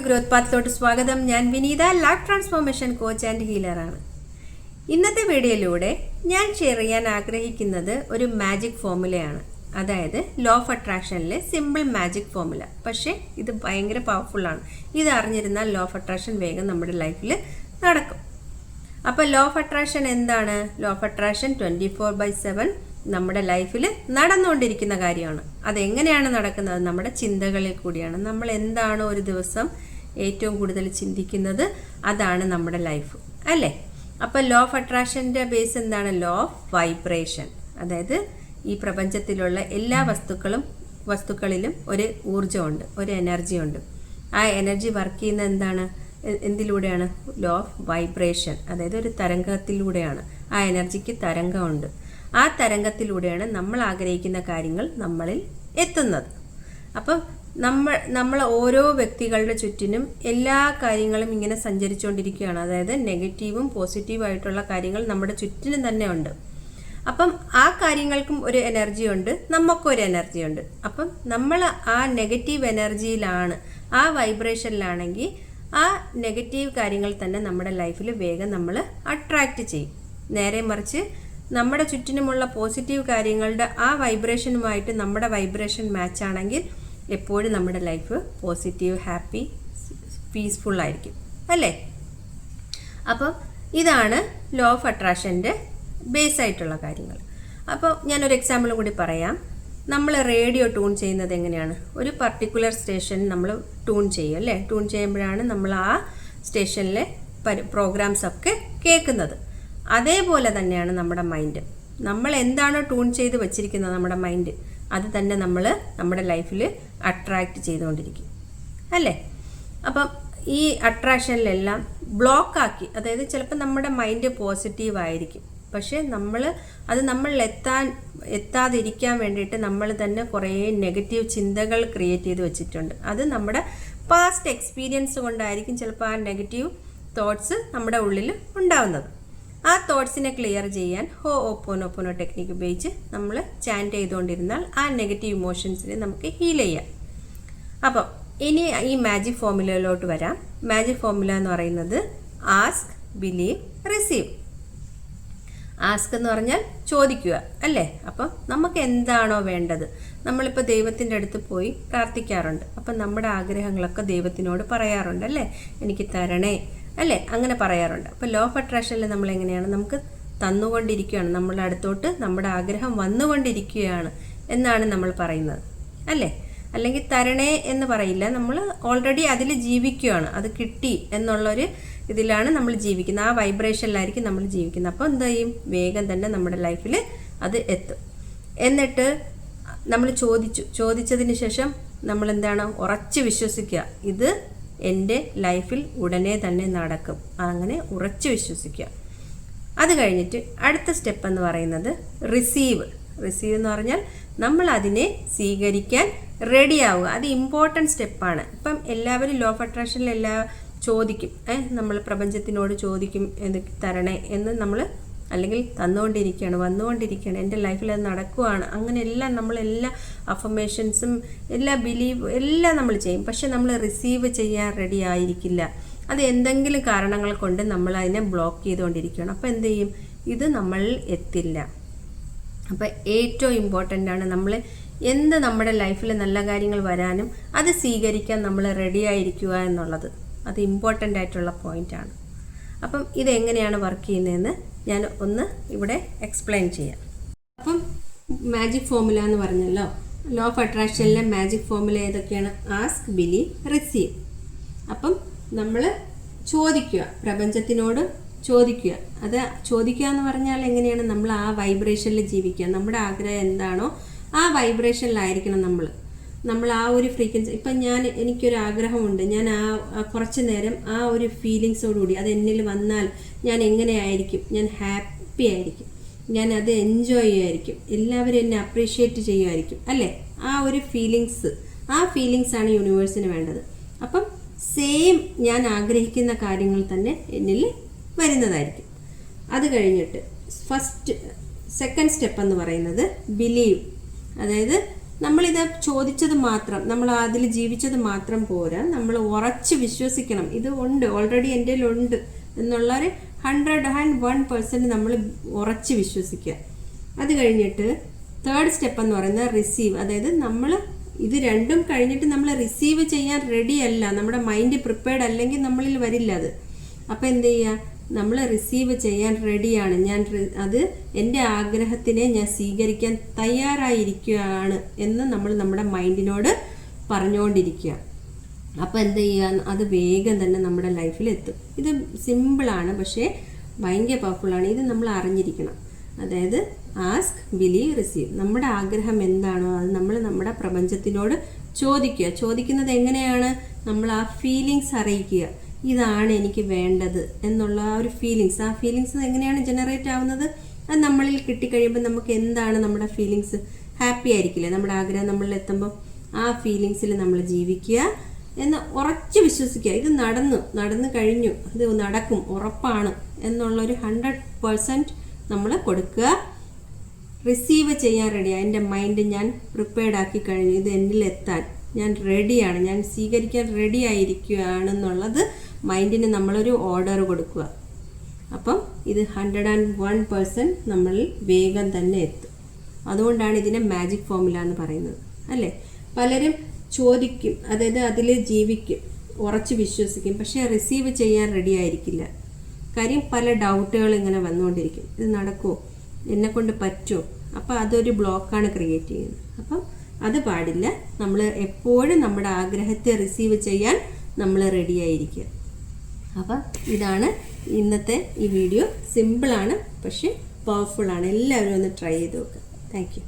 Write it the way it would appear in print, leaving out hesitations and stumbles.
Growth പാത്തിലോട്ട് സ്വാഗതം. ഞാൻ വിനീത, life transformation coach and ഹീലറാണ്. ഇന്നത്തെ വീഡിയോയിലൂടെ ഞാൻ ഷെയർ ചെയ്യാൻ ആഗ്രഹിക്കുന്നത് ഒരു മാജിക് ഫോർമുലയാണ്. അതായത് ലോ ഓഫ് അട്രാക്ഷനിലെ സിമ്പിൾ മാജിക് ഫോർമുല. പക്ഷേ ഇത് ഭയങ്കര പവർഫുള്ളാണ്. ഇത് അറിഞ്ഞിരുന്നാൽ ലോ ഓഫ് അട്രാക്ഷൻ വേഗം നമ്മുടെ ലൈഫിൽ നടക്കും. അപ്പോൾ ലോ ഓഫ് അട്രാക്ഷൻ എന്താണ്? ലോ ഓഫ് അട്രാക്ഷൻ 24/7 നമ്മുടെ ലൈഫിൽ നടന്നുകൊണ്ടിരിക്കുന്ന കാര്യമാണ്. അതെങ്ങനെയാണ് നടക്കുന്നത്? നമ്മുടെ ചിന്തകളിൽ കൂടിയാണ്. നമ്മൾ എന്താണോ ഒരു ദിവസം ഏറ്റവും കൂടുതൽ ചിന്തിക്കുന്നത്, അതാണ് നമ്മുടെ ലൈഫ്, അല്ലേ? അപ്പോൾ ലോ ഓഫ് അട്രാക്ഷൻ്റെ ബേസ് എന്താണ്? Law of vibration. അതായത് ഈ പ്രപഞ്ചത്തിലുള്ള എല്ലാ വസ്തുക്കളിലും ഒരു ഊർജ്ജമുണ്ട്, ഒരു എനർജി ഉണ്ട്. ആ എനർജി വർക്ക് ചെയ്യുന്നത് എന്താണ്? എന്തിലൂടെയാണ്? Law of vibration. അതായത് ഒരു തരംഗത്തിലൂടെയാണ്. ആ എനർജിക്ക് തരംഗമുണ്ട്. ആ തരംഗത്തിലൂടെയാണ് നമ്മൾ ആഗ്രഹിക്കുന്ന കാര്യങ്ങൾ നമ്മളിൽ എത്തുന്നത്. അപ്പം നമ്മൾ ഓരോ വ്യക്തികളുടെ ചുറ്റിനും എല്ലാ കാര്യങ്ങളും ഇങ്ങനെ സഞ്ചരിച്ചുകൊണ്ടിരിക്കുകയാണ്. അതായത് നെഗറ്റീവും പോസിറ്റീവായിട്ടുള്ള കാര്യങ്ങൾ നമ്മുടെ ചുറ്റിനും തന്നെ ഉണ്ട്. അപ്പം ആ കാര്യങ്ങൾക്കും ഒരു എനർജി ഉണ്ട്, നമുക്കും ഒരു എനർജി ഉണ്ട്. അപ്പം നമ്മൾ ആ നെഗറ്റീവ് എനർജിയിലാണ്, ആ വൈബ്രേഷനിലാണെങ്കിൽ ആ നെഗറ്റീവ് കാര്യങ്ങൾ തന്നെ നമ്മുടെ ലൈഫിൽ വേഗം നമ്മൾ അട്രാക്റ്റ് ചെയ്യും. നേരെ മറിച്ച് നമ്മുടെ ചുറ്റിനുമുള്ള പോസിറ്റീവ് കാര്യങ്ങളുടെ ആ വൈബ്രേഷനുമായിട്ട് നമ്മുടെ വൈബ്രേഷൻ മാച്ച് ആണെങ്കിൽ എപ്പോഴും നമ്മുടെ ലൈഫ് പോസിറ്റീവ്, ഹാപ്പി, പീസ്ഫുൾ ആയിരിക്കും, അല്ലേ? അപ്പം ഇതാണ് ലോ ഓഫ് അട്രാക്ഷൻ്റെ ബേസ് ആയിട്ടുള്ള കാര്യങ്ങൾ. അപ്പോൾ ഞാനൊരു എക്സാമ്പിൾ കൂടി പറയാം. നമ്മൾ റേഡിയോ ട്യൂൺ ചെയ്യുന്നത് എങ്ങനെയാണ്? ഒരു പർട്ടിക്കുലർ സ്റ്റേഷൻ നമ്മൾ ട്യൂൺ ചെയ്യും, അല്ലേ? ട്യൂൺ ചെയ്യുമ്പോഴാണ് നമ്മൾ ആ സ്റ്റേഷനിലെ പ്രോഗ്രാംസൊക്കെ കേൾക്കുന്നത്. അതേപോലെ തന്നെയാണ് നമ്മുടെ മൈൻഡ്. നമ്മൾ എന്താണോ ട്യൂൺ ചെയ്ത് വെച്ചിരിക്കുന്നത് നമ്മുടെ മൈൻഡ്, അത് തന്നെ നമ്മൾ നമ്മുടെ ലൈഫിൽ അട്രാക്റ്റ് ചെയ്തുകൊണ്ടിരിക്കും, അല്ലേ? അപ്പം ഈ അട്രാക്ഷനിലെല്ലാം ബ്ലോക്കാക്കി, അതായത് ചിലപ്പോൾ നമ്മുടെ മൈൻഡ് പോസിറ്റീവ് ആയിരിക്കും, പക്ഷേ നമ്മളിൽ എത്താതിരിക്കാൻ വേണ്ടിയിട്ട് നമ്മൾ തന്നെ കുറേ നെഗറ്റീവ് ചിന്തകൾ ക്രിയേറ്റ് ചെയ്ത് വെച്ചിട്ടുണ്ട്. അത് നമ്മുടെ പാസ്റ്റ് എക്സ്പീരിയൻസ് കൊണ്ടായിരിക്കും ചിലപ്പോൾ ആ നെഗറ്റീവ് തോട്ട്സ് നമ്മുടെ ഉള്ളിൽ ഉണ്ടാവുന്നത്. ആ തോട്ട്സിനെ ക്ലിയർ ചെയ്യാൻ ഹോഓപ്പോനോപ്പോനോ ടെക്നിക്ക് ഉപയോഗിച്ച് നമ്മൾ ചാൻറ്റ് ചെയ്തുകൊണ്ടിരുന്നാൽ ആ നെഗറ്റീവ് ഇമോഷൻസിനെ നമുക്ക് ഹീൽ ചെയ്യാം. അപ്പം ഇനി ഈ മാജിക് ഫോർമുലയിലോട്ട് വരാം. മാജിക് ഫോർമുല എന്ന് പറയുന്നത് ആസ്ക്, ബിലീവ്, റിസീവ്. ആസ്ക് എന്ന് പറഞ്ഞാൽ ചോദിക്കുക, അല്ലേ? അപ്പം നമുക്ക് എന്താണോ വേണ്ടത്, നമ്മളിപ്പോൾ ദൈവത്തിൻ്റെ അടുത്ത് പോയി പ്രാർത്ഥിക്കാറുണ്ട്. അപ്പം നമ്മുടെ ആഗ്രഹങ്ങളൊക്കെ ദൈവത്തിനോട് പറയാറുണ്ട്, അല്ലേ? എനിക്ക് തരണേ, അല്ലേ? അങ്ങനെ പറയാറുണ്ട്. അപ്പോൾ ലോ ഓഫ് അട്രാക്ഷനിൽ നമ്മൾ എങ്ങനെയാണ്? നമുക്ക് തന്നുകൊണ്ടിരിക്കുകയാണ്, നമ്മളുടെ അടുത്തോട്ട് നമ്മുടെ ആഗ്രഹം വന്നുകൊണ്ടിരിക്കുകയാണ് എന്നാണ് നമ്മൾ പറയുന്നത്, അല്ലേ? അല്ലെങ്കിൽ തരണേ എന്ന് പറയില്ല, നമ്മൾ ഓൾറെഡി അതിൽ ജീവിക്കുകയാണ്. അത് കിട്ടി എന്നുള്ളൊരു ഇതിലാണ് നമ്മൾ ജീവിക്കുന്നത്, ആ വൈബ്രേഷനിലായിരിക്കും നമ്മൾ ജീവിക്കുന്നത്. അപ്പോൾ എന്ത് ചെയ്യും? വേഗം തന്നെ നമ്മുടെ ലൈഫിൽ അത് എത്തും. എന്നിട്ട് നമ്മൾ ചോദിച്ചതിന് ശേഷം നമ്മൾ എന്താണ്? ഉറച്ച് വിശ്വസിക്കുക, ഇത് എൻ്റെ ലൈഫിൽ ഉടനെ തന്നെ നടക്കും. അങ്ങനെ ഉറച്ച് വിശ്വസിക്കുക. അത് കഴിഞ്ഞിട്ട് അടുത്ത സ്റ്റെപ്പ് എന്ന് പറയുന്നത് റിസീവ്. റിസീവ് എന്ന് പറഞ്ഞാൽ നമ്മൾ അതിനെ സ്വീകരിക്കാൻ റെഡിയാവുക. അത് ഇമ്പോർട്ടൻറ്റ് സ്റ്റെപ്പാണ്. ഇപ്പം എല്ലാവരും ലോ ഓഫ് അട്രാക്ഷനിൽ ചോദിക്കും, നമ്മൾ പ്രപഞ്ചത്തിനോട് ചോദിക്കും, എന്ത് തരണേ എന്ന് നമ്മൾ, അല്ലെങ്കിൽ തന്നുകൊണ്ടിരിക്കുകയാണ്, വന്നുകൊണ്ടിരിക്കുകയാണ്, എൻ്റെ ലൈഫിൽ അത് നടക്കുകയാണ്. അങ്ങനെ എല്ലാം നമ്മളെല്ലാ അഫർമേഷൻസും എല്ലാ ബിലീവ് എല്ലാം നമ്മൾ ചെയ്യും. പക്ഷെ നമ്മൾ റിസീവ് ചെയ്യാൻ റെഡി ആയിരിക്കില്ല. അത് എന്തെങ്കിലും കാരണങ്ങൾ കൊണ്ട് നമ്മൾ അതിനെ ബ്ലോക്ക് ചെയ്തുകൊണ്ടിരിക്കുകയാണ്. അപ്പോൾ എന്ത് ചെയ്യും? ഇത് നമ്മളിൽ എത്തില്ല. അപ്പോൾ ഏറ്റവും ഇമ്പോർട്ടൻ്റ് ആണ് നമ്മൾ നമ്മുടെ ലൈഫിൽ നല്ല കാര്യങ്ങൾ വരാനും അത് സ്വീകരിക്കാൻ നമ്മൾ റെഡി ആയിരിക്കുക എന്നുള്ളത്. അത് ഇമ്പോർട്ടൻ്റ് ആയിട്ടുള്ള പോയിൻ്റാണ്. അപ്പം ഇതെങ്ങനെയാണ് വർക്ക് ചെയ്യുന്നതെന്ന് ഞാൻ ഒന്ന് ഇവിടെ എക്സ്പ്ലെയിൻ ചെയ്യാം. അപ്പം മാജിക് ഫോർമുല എന്ന് പറഞ്ഞല്ലോ, ലോ ഓഫ് അട്രാക്ഷനിലെ മാജിക് ഫോർമുല ഏതൊക്കെയാണ്? Ask, believe, receive. അപ്പം നമ്മൾ ചോദിക്കുക, പ്രപഞ്ചത്തിനോട് ചോദിക്കുക. അത് ചോദിക്കുക എന്ന് പറഞ്ഞാൽ എങ്ങനെയാണ്? നമ്മൾ ആ വൈബ്രേഷനിൽ ജീവിക്കുക. നമ്മുടെ ആഗ്രഹം എന്താണോ ആ വൈബ്രേഷനിലായിരിക്കണം നമ്മൾ ആ ഒരു ഫ്രീക്വൻസി. ഇപ്പം എനിക്കൊരു ആഗ്രഹമുണ്ട്, ഞാൻ കുറച്ച് നേരം ആ ഒരു ഫീലിങ്സോടുകൂടി അത് എന്നിൽ വന്നാൽ ഞാൻ എങ്ങനെയായിരിക്കും? ഞാൻ ഹാപ്പി ആയിരിക്കും, ഞാൻ അത് എൻജോയ് ചെയ്യുമായിരിക്കും, എല്ലാവരും എന്നെ അപ്രീഷിയേറ്റ് ചെയ്യുമായിരിക്കും, അല്ലേ? ആ ഒരു ആ ഫീലിങ്സാണ് യൂണിവേഴ്സിന് വേണ്ടത്. അപ്പം സെയിം ഞാൻ ആഗ്രഹിക്കുന്ന കാര്യങ്ങൾ തന്നെ എന്നിൽ വരുന്നതായിരിക്കും. അത് കഴിഞ്ഞിട്ട് സെക്കൻഡ് സ്റ്റെപ്പ് എന്ന് പറയുന്നത് ബിലീവ്. അതായത് നമ്മളിത് ചോദിച്ചത് മാത്രം, നമ്മൾ അതിൽ ജീവിച്ചത് മാത്രം പോരാ, നമ്മൾ ഉറച്ച് വിശ്വസിക്കണം. ഇത് ഉണ്ട്, ഓൾറെഡി എൻ്റെ ഉണ്ട് എന്നുള്ളൊരു 101% നമ്മൾ ഉറച്ച് വിശ്വസിക്കുക. അത് കഴിഞ്ഞിട്ട് തേർഡ് സ്റ്റെപ്പ് എന്ന് പറയുന്നത് റിസീവ്. അതായത് നമ്മൾ ഇത് രണ്ടും കഴിഞ്ഞിട്ട് നമ്മൾ റിസീവ് ചെയ്യാൻ റെഡി അല്ല, നമ്മുടെ മൈൻഡ് പ്രിപ്പയർഡ് അല്ലെങ്കിൽ നമ്മളിൽ വരില്ല അത്. അപ്പോൾ എന്ത് ചെയ്യുക, നമ്മൾ റിസീവ് ചെയ്യാൻ റെഡിയാണ്, ഞാൻ അത് എൻ്റെ ആഗ്രഹത്തിനെ ഞാൻ സ്വീകരിക്കാൻ തയ്യാറായിരിക്കുകയാണ് എന്ന് നമ്മൾ നമ്മുടെ മൈൻഡിനോട് പറഞ്ഞുകൊണ്ടിരിക്കുക. അപ്പോൾ എന്ത് ചെയ്യുക, അത് വേഗം തന്നെ നമ്മുടെ ലൈഫിൽ എത്തും. ഇത് സിമ്പിളാണ്, പക്ഷേ ഭയങ്കര പവർഫുള്ളാണ്. ഇത് നമ്മൾ അറിഞ്ഞിരിക്കണം. അതായത് ആസ്ക്, ബിലീവ്, റിസീവ്. നമ്മുടെ ആഗ്രഹം എന്താണോ അത് നമ്മൾ നമ്മുടെ പ്രപഞ്ചത്തിനോട് ചോദിക്കുക. ചോദിക്കുന്നത് എങ്ങനെയാണ്, നമ്മൾ ആ ഫീലിങ്സ് അറിയിക്കുക. ഇതാണ് എനിക്ക് വേണ്ടത് എന്നുള്ള ആ ഒരു ഫീലിങ്സ്. ആ ഫീലിങ്സ് എങ്ങനെയാണ് ജനറേറ്റ് ആവുന്നത്, അത് നമ്മളിൽ കിട്ടിക്കഴിയുമ്പോൾ നമുക്ക് എന്താണ് നമ്മുടെ ഫീലിങ്സ്, ഹാപ്പി ആയിരിക്കില്ലേ നമ്മുടെ ആഗ്രഹം നമ്മളിൽ എത്തുമ്പോൾ. ആ ഫീലിങ്സിൽ നമ്മൾ ജീവിക്കുക എന്ന് ഉറച്ച് വിശ്വസിക്കുക. ഇത് നടന്നു കഴിഞ്ഞു, ഇത് നടക്കും, ഉറപ്പാണ് എന്നുള്ളൊരു 100% നമ്മൾ കൊടുക്കുക. റിസീവ് ചെയ്യാൻ റെഡിയാണ്, എൻ്റെ മൈൻഡ് ഞാൻ പ്രിപ്പയർഡ് ആക്കി കഴിഞ്ഞു, ഇത് എന്നിൽ എത്താൻ ഞാൻ റെഡിയാണ്, ഞാൻ സ്വീകരിക്കാൻ റെഡി ആയിരിക്കുകയാണെന്നുള്ളത് മൈൻഡിന് നമ്മളൊരു ഓർഡർ കൊടുക്കുക. അപ്പം ഇത് 101% നമ്മളിൽ വേഗം തന്നെ എത്തും. അതുകൊണ്ടാണ് ഇതിനെ മാജിക് ഫോർമുല എന്ന് പറയുന്നത്, അല്ലേ? പലരും ചോദിക്കും, അതായത് അതിൽ ജീവിക്കും, ഉറച്ച് വിശ്വസിക്കും, പക്ഷേ റിസീവ് ചെയ്യാൻ റെഡി ആയിരിക്കില്ല. കാര്യം പല ഡൗട്ടുകൾ ഇങ്ങനെ വന്നുകൊണ്ടിരിക്കും. ഇത് നടക്കുമോ, എന്നെക്കൊണ്ട് പറ്റുമോ? അപ്പോൾ അതൊരു ബ്ലോക്കാണ് ക്രിയേറ്റ് ചെയ്യുന്നത്. അപ്പം അത് പാടില്ല. നമ്മൾ എപ്പോഴും നമ്മുടെ ആഗ്രഹത്തെ റിസീവ് ചെയ്യാൻ നമ്മൾ റെഡി ആയിരിക്കുക. അപ്പം ഇതാണ് ഇന്നത്തെ ഈ വീഡിയോ. സിമ്പിളാണ്, പക്ഷേ പവർഫുള്ളാണ്. എല്ലാവരും ഒന്ന് ട്രൈ ചെയ്ത് നോക്കുക. Thank you.